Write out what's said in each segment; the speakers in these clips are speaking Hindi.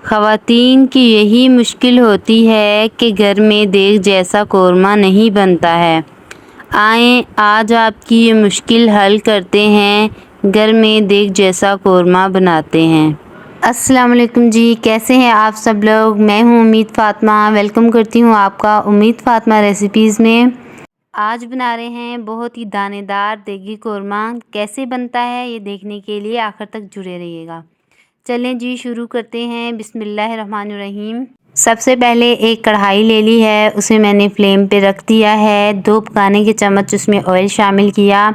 ख़वातीन की यही मुश्किल होती है कि घर में देग जैसा कोरमा नहीं बनता है। आएँ आज आपकी ये मुश्किल हल करते हैं, घर में देग जैसा कोरमा बनाते हैं। अस्सलाम वालेकुम जी, कैसे हैं आप सब लोग। मैं हूं उम्मीद फ़ातिमा, वेलकम करती हूं आपका उम्मीद फ़ातिमा रेसिपीज़ में। आज बना रहे हैं बहुत ही दानेदार देगी कोरमा। कैसे बनता है ये देखने के लिए आखिर तक जुड़े रहिएगा। चलें जी शुरू करते हैं। बिस्मिल्लाहिर्रहमानिर्रहीम। सबसे पहले एक कढ़ाई ले ली है, उसे मैंने फ्लेम पे रख दिया है। 2 पकाने के चम्मच उसमें ऑयल शामिल किया।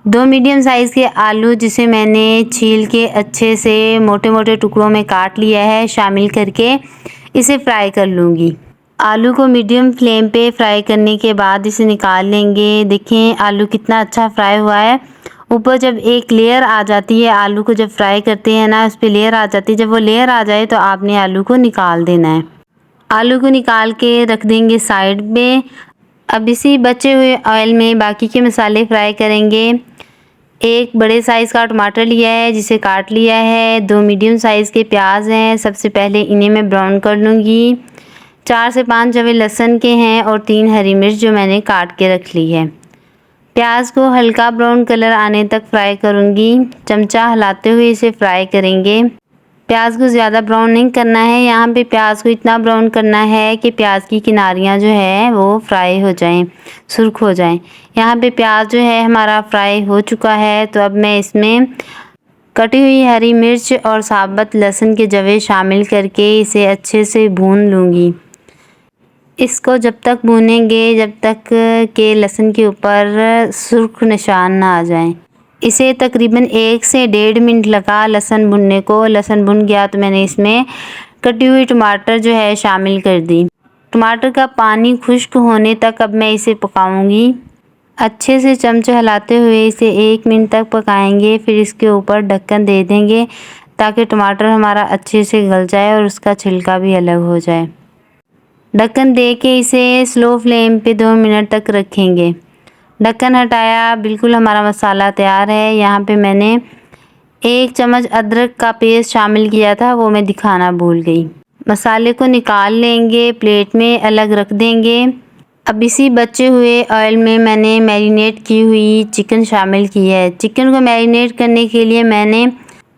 2 मीडियम साइज़ के आलू जिसे मैंने छील के अच्छे से मोटे मोटे टुकड़ों में काट लिया है शामिल करके इसे फ्राई कर लूँगी। आलू को मीडियम फ्लेम पे फ्राई करने के बाद इसे निकाल लेंगे। देखें आलू कितना अच्छा फ्राई हुआ है। ऊपर जब एक लेयर आ जाती है, आलू को जब फ्राई करते हैं ना, उस पर लेयर आ जाती है। जब वो लेयर आ जाए तो आपने आलू को निकाल देना है। आलू को निकाल के रख देंगे साइड में। अब इसी बचे हुए ऑयल में बाकी के मसाले फ्राई करेंगे। एक बड़े साइज़ का टमाटर लिया है जिसे काट लिया है। 2 मीडियम साइज़ के प्याज हैं, सबसे पहले इन्हें मैं ब्राउन कर लूँगी। 4 से 5 जवे लहसुन के हैं और 3 हरी मिर्च जो मैंने काट के रख ली है। प्याज को हल्का ब्राउन कलर आने तक फ्राई करूँगी। चमचा हिलाते हुए इसे फ्राई करेंगे। प्याज को ज़्यादा ब्राउन नहीं करना है, यहाँ पे प्याज को इतना ब्राउन करना है कि प्याज की किनारियाँ जो है वो फ्राई हो जाएं, सुर्ख हो जाएं। यहाँ पे प्याज जो है हमारा फ्राई हो चुका है। तो अब मैं इसमें कटी हुई हरी मिर्च और साबुत लहसुन के जवे शामिल करके इसे अच्छे से भून लूँगी। इसको जब तक भूनेंगे जब तक के लहसुन के ऊपर सुर्ख निशान ना आ जाएं। इसे तकरीबन 1 से 1.5 मिनट लगा लहसुन भुनने को। लहसुन भुन गया तो मैंने इसमें कटी हुई टमाटर जो है शामिल कर दी। टमाटर का पानी खुश्क होने तक अब मैं इसे पकाऊंगी। अच्छे से चमचा हिलाते हुए इसे 1 मिनट तक पकाएंगे। फिर इसके ऊपर ढक्कन दे देंगे ताकि टमाटर हमारा अच्छे से गल जाए और उसका छिलका भी अलग हो जाए। ढक्कन दे के इसे स्लो फ्लेम पे 2 मिनट तक रखेंगे। ढक्कन हटाया, बिल्कुल हमारा मसाला तैयार है। यहाँ पे मैंने 1 चम्मच अदरक का पेस्ट शामिल किया था, वो मैं दिखाना भूल गई। मसाले को निकाल लेंगे, प्लेट में अलग रख देंगे। अब इसी बचे हुए ऑयल में मैंने मैरिनेट की हुई चिकन शामिल की है। चिकन को मैरिनेट करने के लिए मैंने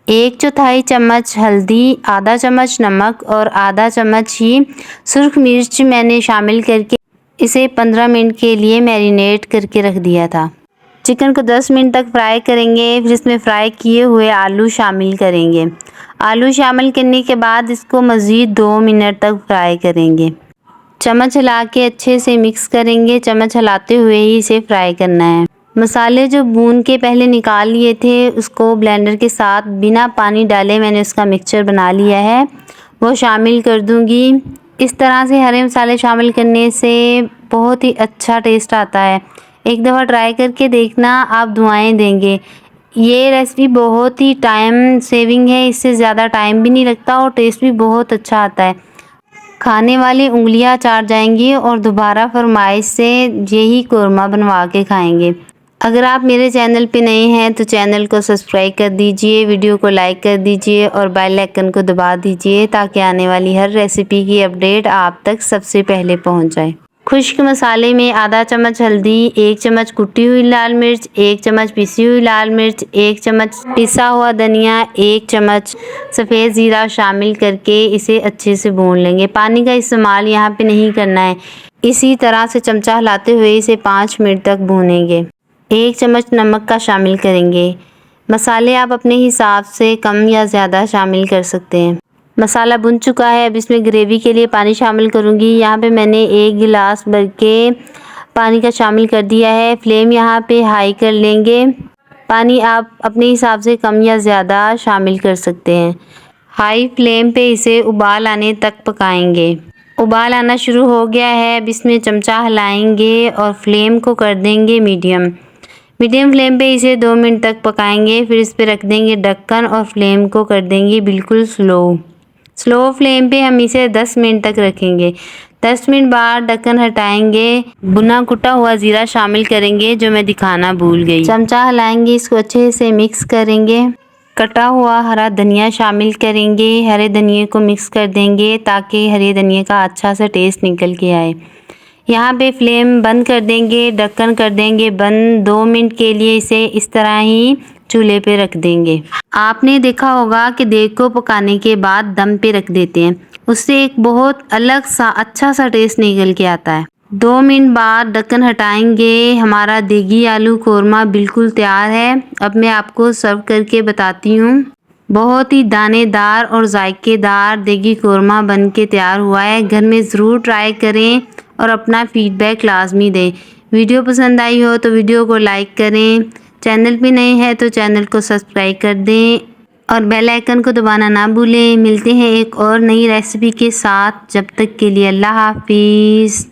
1/4 चम्मच हल्दी, आधा चम्मच नमक और आधा चम्मच ही सुर्ख मिर्च मैंने शामिल करके इसे 15 मिनट के लिए मैरिनेट करके रख दिया था। चिकन को 10 मिनट तक फ्राई करेंगे। फिर इसमें फ्राई किए हुए आलू शामिल करेंगे। आलू शामिल करने के बाद इसको मज़ीद 2 मिनट तक फ्राई करेंगे। चम्मच हिला के अच्छे से मिक्स करेंगे। चम्मच हिलाते हुए ही इसे फ्राई करना है। मसाले जो भून के पहले निकाल लिए थे उसको ब्लेंडर के साथ बिना पानी डाले मैंने उसका मिक्सचर बना लिया है, वो शामिल कर दूंगी। इस तरह से हरे मसाले शामिल करने से बहुत ही अच्छा टेस्ट आता है। एक दफ़ा ट्राई करके देखना, आप दुआएं देंगे। ये रेसिपी बहुत ही टाइम सेविंग है, इससे ज़्यादा टाइम भी नहीं लगता और टेस्ट भी बहुत अच्छा आता है। खाने वाली उंगलियां चाट जाएंगी और दोबारा फरमाइश से यही कोरमा बनवा के खाएंगे। अगर आप मेरे चैनल पे नए हैं तो चैनल को सब्सक्राइब कर दीजिए, वीडियो को लाइक कर दीजिए और बेल आइकन को दबा दीजिए ताकि आने वाली हर रेसिपी की अपडेट आप तक सबसे पहले पहुंच जाए। खुश्क मसाले में आधा चम्मच हल्दी, 1 चम्मच कुटी हुई लाल मिर्च, 1 चम्मच पिसी हुई लाल मिर्च, 1 चम्मच पिसा हुआ धनिया, 1 चम्मच सफ़ेद ज़ीरा शामिल करके इसे अच्छे से भून लेंगे। पानी का इस्तेमाल यहाँ पे नहीं करना है। इसी तरह से चमचा हिलाते हुए इसे 5 मिनट तक भूनेंगे। 1 चम्मच नमक का शामिल करेंगे। मसाले आप अपने हिसाब से कम या ज़्यादा शामिल कर सकते हैं। मसाला भुन चुका है। अब इसमें ग्रेवी के लिए पानी शामिल करूँगी। यहाँ पे मैंने 1 गिलास भर के पानी का शामिल कर दिया है। फ्लेम यहाँ पे हाई कर लेंगे। पानी आप अपने हिसाब से कम या ज़्यादा शामिल कर सकते हैं। हाई फ्लेम पे इसे उबाल आने तक पकाएंगे। उबाल आना शुरू हो गया है। अब इसमें चमचा हिलाएंगे और फ्लेम को कर देंगे मीडियम फ्लेम पे इसे 2 मिनट तक पकाएंगे। फिर इस पे रख देंगे ढक्कन और फ्लेम को कर देंगे बिल्कुल स्लो फ्लेम पे हम इसे 10 मिनट तक रखेंगे। 10 मिनट बाद ढक्कन हटाएंगे। भुना कुटा हुआ ज़ीरा शामिल करेंगे जो मैं दिखाना भूल गई। चमचा हिलाएंगे, इसको अच्छे से मिक्स करेंगे। कटा हुआ हरा धनिया शामिल करेंगे। हरे धनिये को मिक्स कर देंगे ताकि हरे धनिये का अच्छा सा टेस्ट निकल के आए। यहाँ पे फ्लेम बंद कर देंगे, ढक्कन कर देंगे बंद। 2 मिनट के लिए इसे इस तरह ही चूल्हे पे रख देंगे। आपने देखा होगा कि देग को पकाने के बाद दम पे रख देते हैं, उससे एक बहुत अलग सा अच्छा सा टेस्ट निकल के आता है। 2 मिनट बाद ढक्कन हटाएंगे। हमारा देगी आलू कोरमा बिल्कुल तैयार है। अब मैं आपको सर्व करके बताती हूँ। बहुत ही दानेदार और जायकेदार देगी कोरमा बन के तैयार हुआ है। घर में ज़रूर ट्राई करें और अपना फीडबैक लाजमी दें। वीडियो पसंद आई हो तो वीडियो को लाइक करें। चैनल पे नए हैं तो चैनल को सब्सक्राइब कर दें और बेल आइकन को दबाना ना भूलें। मिलते हैं एक और नई रेसिपी के साथ। जब तक के लिए अल्लाह हाफिज़।